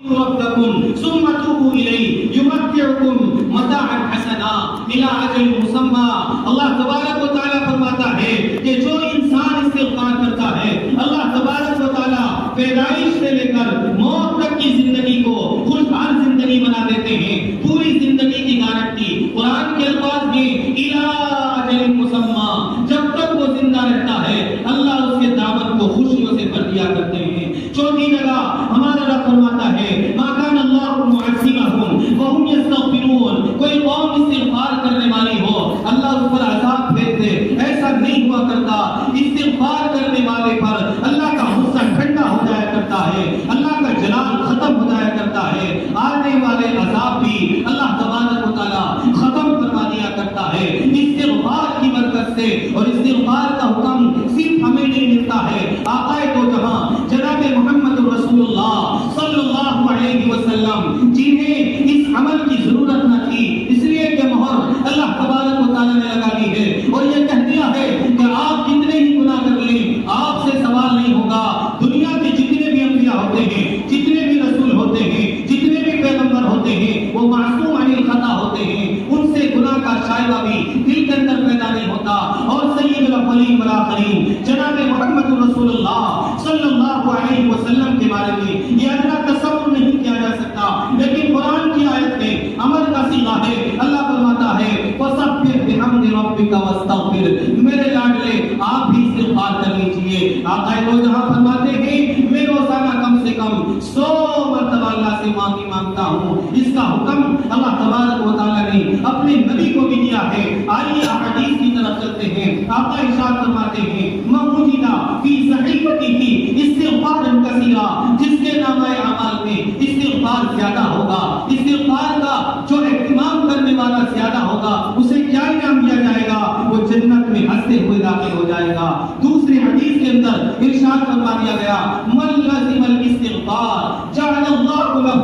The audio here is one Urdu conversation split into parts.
ربكم ثم توبوا إليه يمتعكم متاعا حسنا إلى أجل مسمى. اللہ تبارک و تعالیٰ فرماتا ہے کہ جو انسان استغفار کرتا ہے اللہ تبارک و تعالیٰ پیدائش سے لے کر موت تک کی زندگی کو خوشحال زندگی بنا دیتے ہیں. پوری زندگی کی گارنٹی قرآن کے الفاظ میں إلى أجل مسمى. جب تک وہ زندہ رہتا ہے اللہ اس کے دامن کو خوشیوں سے بھر دیا کرتے ہیں. چوتھی جگہ ہمارا رب فرماتا ہے ما كان الله معذبهم وهم يستغفرون. کوئی قوم استغفار کرنے والی ہو اللہ اس پر عذاب بھیج دے، ایسا نہیں ہوا کرتا. استغفار کرنے والے پر اللہ کا غصہ ٹھنڈا ہو جایا کرتا ہے، اللہ کا جلال ختم ہو جایا کرتا ہے. آنے والے عذاب بھی اللہ تبارک و تعالی ختم کروا دیا کرتا ہے استغفار کی برکت سے. اور استغفار کا حکم صرف ہمیں نہیں ملتا ہے، آقا دو جہاں جناب محمد رسول اللہ صلی اللہ علیہ وسلم جنہیں اس عمل کی ضرورت نہ تھی اس لیے کہ مہر اللہ تبارک و تعالی نے لگا دی ہے اور یہ کہہ دیا ہے کہ آپ جتنے ہی گناہ کر لیں آپ سے سوال نہیں ہوگا. دنیا کے جتنے بھی انبیاء ہوتے ہیں، جتنے بھی رسول ہوتے ہیں، جتنے بھی پیغمبر ہوتے ہیں وہ معصوم عن الخطا ہوتے ہیں. ان سے گناہ کا شائبہ بھی دل کے اندر پیدا نہیں ہوتا. اور سید الاولین والآخرین جناب محمد رسول اللہ صلی اللہ علیہ وسلم کے بارے میں یہ ادنا تصور نہیں کیا جا سکتا. لیکن قرآن کی آیت میں امر کا صیغہ ہے. اللہ فرماتا ہے فَسَبِّحْ بِحَمْدِ رَبِّكَ وَاسْتَغْفِرْ. میرے لاڈلے آپ بھی استغفار کر لیجئے. آقا دو جہاں فرماتے ہیں میں روزانہ کم سے کم 100 مرتبہ اللہ سے معافی مانگتا ہوں. اس کا حکم اللہ تبارک و تعالیٰ نے اپنے نبی کو بھی دیا ہے. آئیے احادیث کی طرف چلتے ہیں. آقا ارشاد فرماتے ہیں من وجد فی صحیفته استغفارا کثیرا. جس کے نامہ اعمال میں استغفار زیادہ ہوگا، استغفار کا جو اہتمام کرنے والا زیادہ ہوگا اسے کیا انعام دیا جائے گا؟ وہ جنت میں ہنستے ہوئے داخل ہو جائے گا. دوسری حدیث کے اندر ارشاد فرما دیا گیا من لزم الاستغفار جعل اللہ له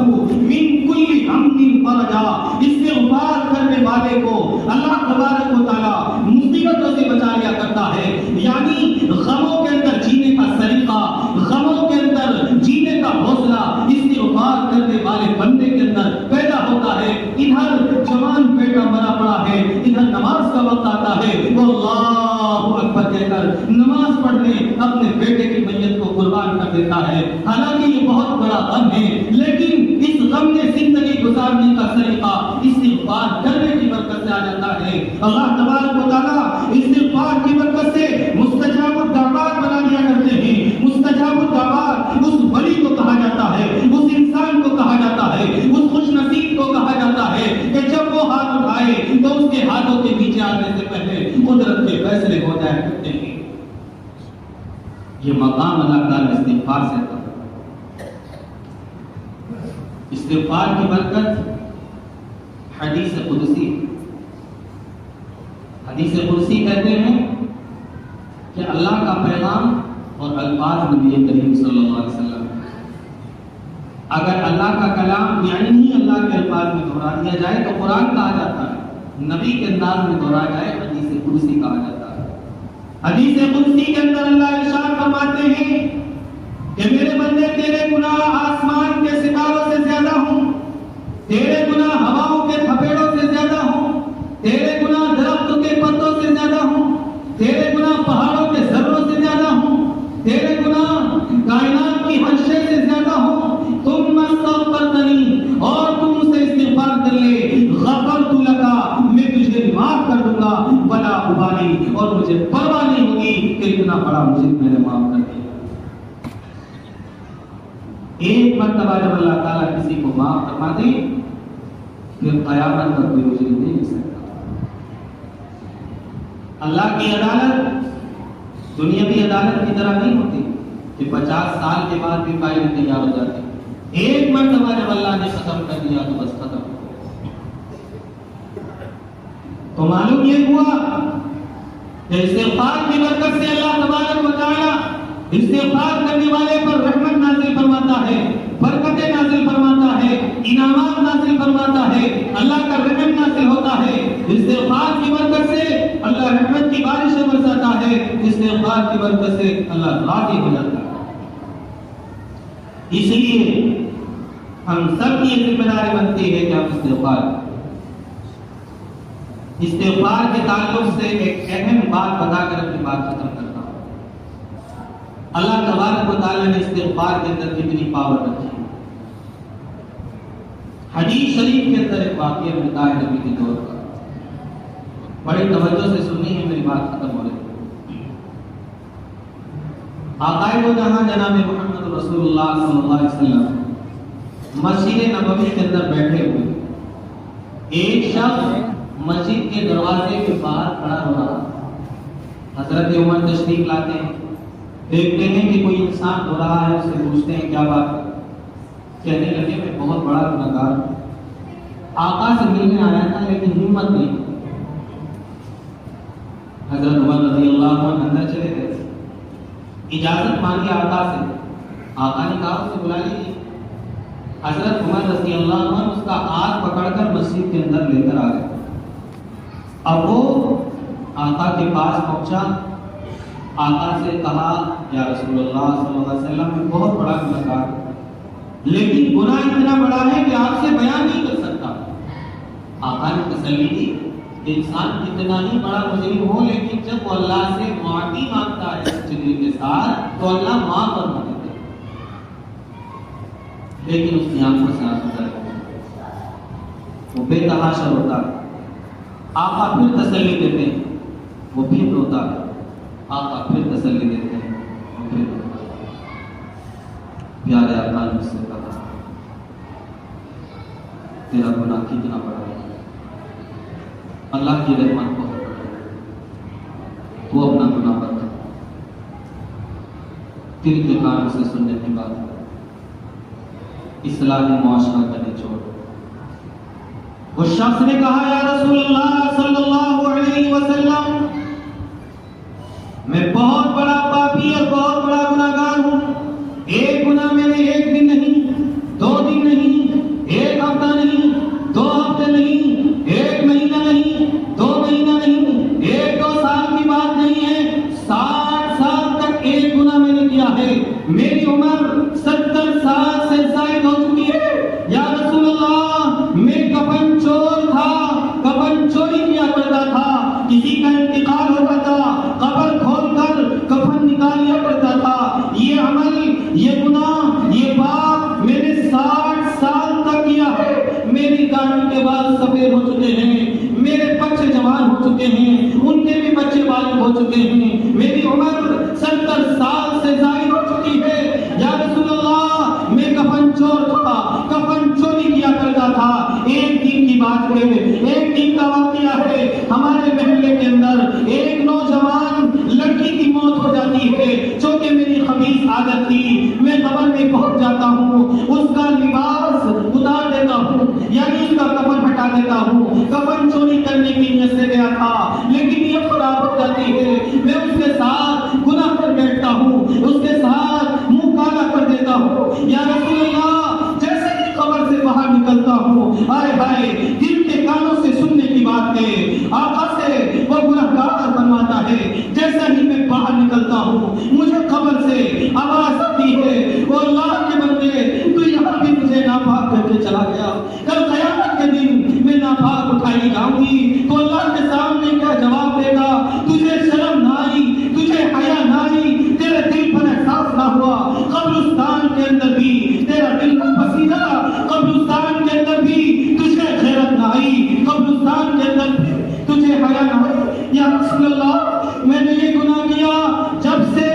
من کل ہم فرجا. استغفار کرنے والے کو اللہ تبارک و تعالی مصیبتوں سے بچا لیا کرتا ہے. یعنی غموں کے اندر جینے کا سلیقہ، غموں کے اندر جینے کا حوصلہ استغفار کرنے والے بندے کے اندر پیدا ہوتا ہے. ادھر جوان بیٹا مرا پڑا ہے، ادھر نماز کا وقت آتا ہے وہ اللہ اکبر کہہ کر نماز پڑھنے اپنے بیٹے کی میت کو قربان کر دیتا ہے. حالانکہ یہ بہت بڑا غم ہے لیکن اس غم میں زندگی گزارنے کا سلیقہ استغفار کرنے کی برکت سے آ جاتا ہے. اللہ تبارک و تعالیٰ استغفار کی برکت سے مستجاب الدعوات بنا دیا کرتے ہیں. مستجاب الدعوات اس ولی کو کہا جاتا ہے، اس انسان کو کہا جاتا ہے، اس خوش نصیب کو کہا جاتا ہے کہ جب وہ ہاتھ اٹھائے تو اس کے ہاتھوں کے نیچے آنے سے پہلے قدرت کے فیصلے ہو جایا کرتے ہیں. یہ مقام اللہ تعالیٰ استغفار سے تھا. استغفار کی برکت حدیث قدسی. حدیث قدسی کہتے ہیں کہ اللہ کا پیغام اور الفاظ نبی کریم صلی اللہ علیہ وسلم اگر اللہ کا کلام یعنی ہی اللہ کے الفاظ میں دہرا دیا جائے تو قرآن کہا جاتا ہے. نبی کے انداز میں دہرایا جائے حدیث قدسی کہا جاتا ہے. حدیث قدسی کے اندر اللہ ارشاد فرماتے ہیں کہ میرے بندے تیرے گناہ آسمان کے ستاروں سے زیادہ ہوں، تیرے گناہ ہواؤں کے تھپیڑوں سے زیادہ ہوں، تیرے گناہ درختوں کے پتوں سے زیادہ ہوں، تیرے گناہ پہاڑوں کے ذروں سے زیادہ ہوں، تیرے گناہ کائنات کی ہر شے سے زیادہ ہوں. تم استغفرتنی اور تم اسے استغفار کر لے غفرت لکا میں تجھے معاف کر دوں گا ولا ابالی اور مجھے پرواہ نہیں ہوگی کہ اتنا بڑا مجھے میں نے معاف کر دیا. ایک مرتبہ جب اللہ تعالیٰ کسی کو معاف فرما دے پھر قیامت کا کوئی اجر نہیں مل سکتا. اللہ کی عدالت دنیاوی عدالت کی طرح نہیں ہوتی کہ 50 سال کے بعد بھی فائل تیار ہو جاتی. ایک مرتبہ جب اللہ نے ختم کر دیا تو بس ختم. تو معلوم یہ ہوا کہ استغفار کی برکت سے اللہ تبارک و تعالی استغفار کرنے والے پر رحمت نازل فرماتا ہے، برکتیں نازل فرماتا ہے، انعامات نازل فرماتا ہے، اللہ کا رحم نازل ہوتا ہے. استغفار کی برکت سے اللہ رحمت کی بارشیں برساتا ہے، استغفار کی برکت سے اللہ راضی ہو جاتا ہے. اس لیے ہم سب کی ذمہ داری بنتی ہے کہ ہم استغفار کے تعلق سے ایک اہم بات بتا کر اپنی بات ختم کرتا ہوں۔ اللہ تبارک و تعالیٰ نے استغفار کے اندر کتنی پاور رکھی ہے۔ حدیث شریف کے اندر ایک واقعہ ملتا ہے نبی کے دور کا، بڑی توجہ سے سننی ہے، میری بات ختم ہو رہی ہے۔ آقائے وہ جہاں جناب محمد رسول اللہ صلی اللہ علیہ وسلم مسجد نبوی کے اندر بیٹھے ہوئے، ایک شخص مسجد کے دروازے کے باہر کھڑا ہو رہا۔ حضرت عمر تشریف لاتے ہیں، دیکھتے ہیں کہ کوئی انسان ہو رہا ہے، اس سے پوچھتے ہیں کیا بات ہے؟ کہنے لگے میں بہت بڑا گنہگار ہوں، آقا سے ملنے آیا تھا لیکن ہمت نہیں۔ حضرت عمر رضی اللہ عنہ اندر چلے گئے، اجازت مانگی آقا سے، آقا نے کہا اسے بلا لیجیے۔ حضرت عمر رضی اللہ عنہ اس کا ہاتھ پکڑ کر مسجد کے اندر لے کر آ گئے۔ اب وہ آقا کے پاس پہنچا، آقا سے کہا یا رسول اللہ صلی اللہ علیہ وسلم میں بہت بڑا گنہگار ہوں، لیکن گناہ اتنا بڑا ہے کہ آپ سے بیان نہیں کر سکتا۔ آقا نے تسلی دی کہ انسان کتنا ہی بڑا مجرم ہو، لیکن جب وہ اللہ سے معافی مانگتا ہے سچے کے ساتھ تو اللہ معاف فرما دیتا ہے۔ لیکن اس کی آنکھوں سے آنسو ٹپکتے ہیں، وہ بے تحاشا روتا ہے۔ آقا پھر تسلی دیتے ہیں، وہ پھر روتا ہے۔ آقا پھر تسلی دیتے ہیں، وہ پھر روتا ہے۔ پیارے آقا نے اس سے کہا تیرا گناہ کتنا بڑا ہے، اللہ کی رحمت بہت بڑی ہے، تو اپنا گناہ بتا، دل کے کانوں سے سننے کی بات ہے، اصلاح معاشرہ کا نچوڑ۔ وہ شخص نے کہا یا رسول اللہ صلی اللہ علیہ وسلم میں بہت بڑا پاپی اور بہت بڑا گنہگار ہوں، ایک گناہ میں نے ایک دن نہیں، 2 دن نہیں، ایک ہفتہ نہیں، 2 ہفتے نہیں، ایک مہینہ نہیں، 2 مہینہ نہیں، 1-2 سال کی بات نہیں ہے، 60 سال تک ایک گناہ میں نے کیا ہے۔ میری عمر 70 سال سے زائد ہو چکی ہے۔ یا رسول اللہ میں کفن چور تھا، کفن چوری کیا کرتا تھا، کسی کا انتقال ہوتا تھا قبر کھول کر کفن نکال لیا کرتا تھا۔ یہ عمل، یہ گناہ، یہ پاپ میں نے 60 سال تک کیا ہے۔ میری داڑھی کے بال سفید ہو چکے ہیں، میرے بچے جوان ہو چکے ہیں، ان کے بھی بچے بالغ ہو چکے ہیں، میری عمر 70 سال سے زائد ہو چکی ہے۔ یا رسول اللہ میں کفن چور تھا، کفن چوری کیا کرتا تھا۔ ایک دن کی بات ہے، ایک دن کا واقعہ ہے، ہمارے محلے کے اندر ایک نوجوان لڑکی کی موت ہو جاتی ہے، جو کہ میری خبیث عادت تھی۔ میں قبر میں پہنچ جاتا ہوں، اس کا لباس اتار دیتا ہوں، یعنی اس کا کفن ہٹا دیتا ہوں۔ کفن چوری کرنے کی نیت سے گیا تھا، لیکن یہ خراب ہو جاتی ہے۔ میں اس کے ساتھ گناہ کر بیٹھتا ہوں، اس کے ساتھ منہ کالا کر دیتا ہوں۔ یا رسول اللہ جیسے ہی قبر سے باہر نکلتا ہوں، ہائے ہائے دل کے کانوں سے سننے کی بات ہے، آقا سے وہ گنہگار فرماتا ہے جیسا ہی میں باہر نکلتا ہوں مجھے قبر سے آواز آتی ہے، او اللہ کے بندے تو یہاں بھی مجھے ناپاک کر کے چلا گیا، کل قیامت کے دن میں ناپاک اٹھائی جاؤں گی تو اللہ کے سامنے کیا جواب دے گا؟ تجھے شرم نہ آئی، تجھے حیا نہ آئی، تیرے دل پر احساس نہ ہوا؟ قبرستان کے اندر بھی تیرا دل پسیدہ، قبرستان کے اندر بھی تجھے غیرت نہ آئی، قبرستان کے اندر بھی تجھے حیا نہ آئی۔ یا رسول اللہ میں نے یہ گناہ کیا، جب سے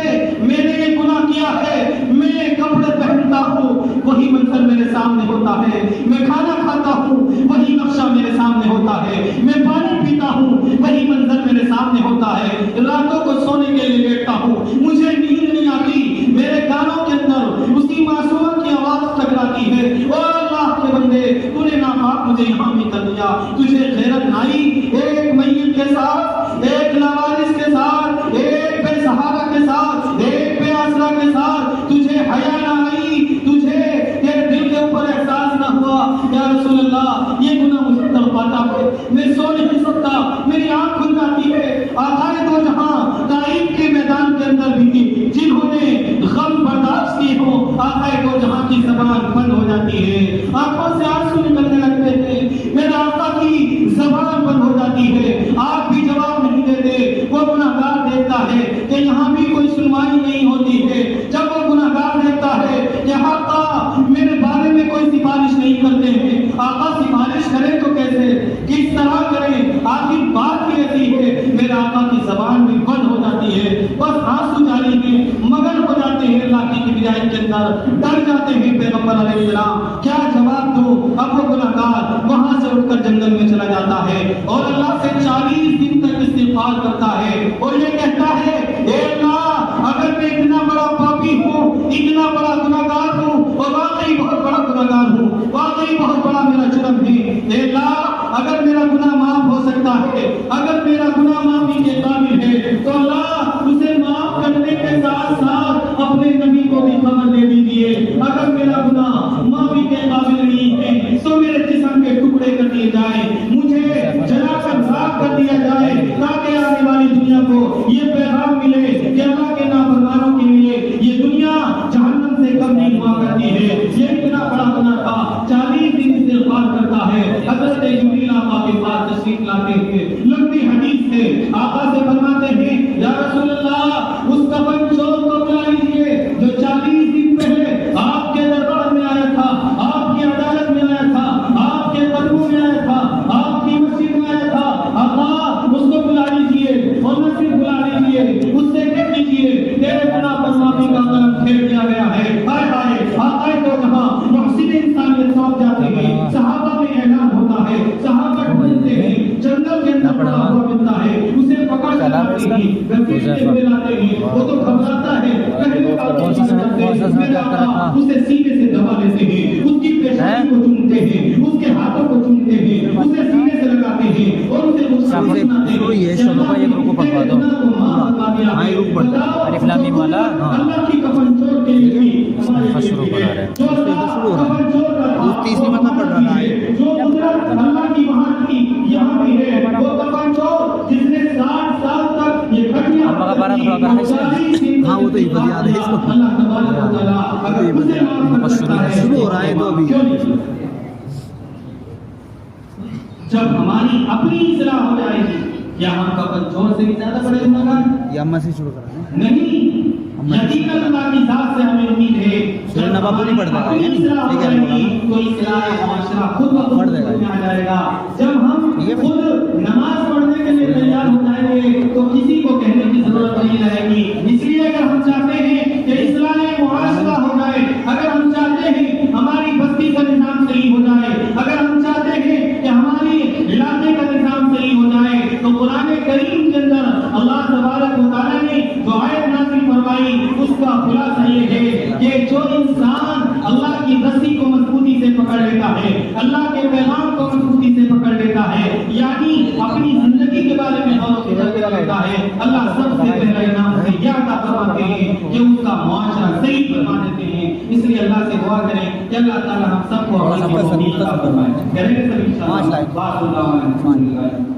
میں نے یہ گناہ کیا ہے میں کپڑے پہنتا ہوں وہی منظر میرے سامنے ہوتا ہے، میں کھانا کھاتا ہوں وہی نقشہ میرے سامنے ہوتا ہے، میں پانی پیتا ہوں وہی منظر میرے سامنے ہوتا ہے، راتوں کو سونے کے لیے بیٹھتا ہوں مجھے نیند نہیں آتی، میرے کانوں کے اندر اسی معصوم کی آواز ٹکراتی ہے، او اللہ کے بندے تو نے ناپاک مجھے یہاں بھی کر دیا، تجھے غیرت نہ آئی؟ ایک میت کے ساتھ، ایک لاوارث کے ساتھ، ایک بے سہارا کے ساتھ، ایک بے آسرا کے ساتھ تجھے حیا نہ آئی، تجھے تیرے دل کے اوپر احساس نہ ہوا؟ یا رسول اللہ یہ گناہ مجھے تڑپاتا ہے، میں سو نہیں سکتا، میری آنکھ کھل جاتی ہے۔ آقائے دو جہاں طائف کے میدان کے اندر بھی جنہوں نے غم برداشت کی ہو، آقائے دو جہاں کی زبان بند ہو جاتی ہے، آنکھوں سے آنسو نکلنے لگتے ہیں، میرے آقا کی زبان بند ہو جاتی ہے، آپ بھی جواب نہیں دیتے۔ وہ گناہگار دیکھتا ہے کہ یہاں بھی کوئی سنوائی نہیں ہوتی ہے، جب وہ گناہگار دیکھتا ہے کہ آقا میرے بارے میں کوئی سفارش نہیں کرتے ہیں، آقا سفارش کریں تو کیسے، کس طرح کریں، آخر بات کی ایسی ہے، میرے آقا کی زبان بھی بند ہو جاتی ہے، بس آنسو جاری میں مگن ہو جاتے ہیں، اللہ کی کبریائی کے اندر ڈر جاتے ہیں۔ پیغمبر علیہ السلام کیا جواب دو؟ اب وہ گناہگار وہاں سے اٹھ کر جنگل میں چلا جاتا ہے اور اللہ سے 40 دن تک استغفار کرتا ہے اور یہ کہتا ہے اے اللہ اگر میں اتنا بڑا پاپی ہوں، اتنا بڑا گناہگار ہوں اور واقعی بہت بڑا گناہگار ہوں، واقعی بہت بڑا میرا جرم ہے، اے اللہ اگر میرا گناہ معاف ہو سکتا ہے، اگر میرا گناہ معافی کے قابل ہے تو اللہ اسے معاف کرنے کے ساتھ ساتھ اپنے نبی کو بھی خبر دے دیجیے، اگر میرا گناہ معافی کے قابل نہیں ہے تو میرے جسم کے ٹکڑے کر دیے جائیں، مجھے جلا کر راکھ کر دیا جائے تاکہ آنے والی دنیا کو یہ پیغام ملے کہ اللہ کے نافرمانوں کے لیے یہ دنیا جہنم سے کم نہیں ہوا کرتی ہے۔ یہ اتنا بڑا گناہ تھا، 40 دن استغفار کرتا ہے۔ حضرت جبریل آقا کے پاس تشریف لاتے ہیں، لمبی حدیث ہے، آقا سے فرماتے ہیں یا رسول اللہ اس کفن چور کو بلا لیجیے جو 40 دن پہلے آپ کے دربار میں آیا تھا، آپ کی عدالت میں آیا تھا، آپ کے قدموں میں آیا تھا، آپ کی مسجد میں آیا تھا، آقا اس کو بلا لیجیے اور نہ صرف بلا لیجیے، اس سے کہہ دیجیے تیرے گناہ پر معافی کا قلم پھیر دیا گیا ہے۔ ہائے ہائے آقا تو کہاں محسن انسانیت سونپ جاتے ہیں، صحابہ میں اعلان ہوتا ہے، صحابہ ڈھونڈتے ہیں، جنگل کے اندر پڑا ہوا ملتا ہے، اسے پکڑ کر لاتے ہیں، گھسیٹتے ہوئے لاتے ہیں، وہ تو گھبراتا ہے، کہنے کا میرا آقا اسے سینے سے دبا لیتے ہیں، اس کی پیشانی کو چومتے ہیں، اس کے ہاتھوں کو چومتے ہیں، اسے سینے سے لگاتے ہیں اور اسے مسکراتے ہیں۔ اللہ کی کفن چور کے لیے بھی تیسری مطلب پڑھ رہا ہے جو قدرت اللہ کی وہاں کی یہاں بھی ہے، وہ کفن چور جس نے 60 سال تک یہ گھٹیاں ہاں وہ تو یہ بات یاد ہے اس کو اللہ تبارک و تعالی اگر اسے معاف کر سکتا ہے شروع ہو رہا ہے تو ابھی جب ہماری اپنی اصلاح ہو جائے گی کیا ہم کفن چور سے بھی زیادہ بڑے گناہگار یہ اما سے شروع کر رہے ہیں نہیں؟ یقیناً اللہ کی ذات سے ہمیں امید ہے سورہ نبا نہیں پڑھ رہا ہے تو اصلاح معاشرہ خود بخود میں آ جائے گا۔ جب ہم خود نماز پڑھنے کے لیے تیار ہو جائیں گے تو کسی کو کہنے کی ضرورت نہیں رہے گی۔ اس لیے اگر ہم چاہتے ہیں کہ اصلاح معاشرہ ہو جائے، اگر ہم چاہتے ہیں ہماری بستی کا نظام صحیح ہو جائے، اگر ہم چاہتے ہیں کہ ہماری علاقے کا نظام صحیح ہو جائے تو قرآن کریم کے اندر اللہ تبارک و تعالیٰ نے جو آیت نازل فرمائی اس کا خلاصہ یہ ہے کہ جو انسان اللہ کی رسی کو مضبوطی سے پکڑ لیتا ہے، اللہ کے پیغام کو مضبوطی سے پکڑ لیتا ہے، یعنی اپنی زندگی کے بارے میں غور و فکر کرتا ہے، اللہ سب سے پہلے انعام سے یہ عطا فرماتے ہیں کہ اس کا معاشرہ صحیح فرما دیتے ہیں۔ اس لیے اللہ سے دعا کریں کہ اللہ تعالیٰ ہم سب کو اپنی عطا فرمائے۔ کریں گے سب انشاءاللہ۔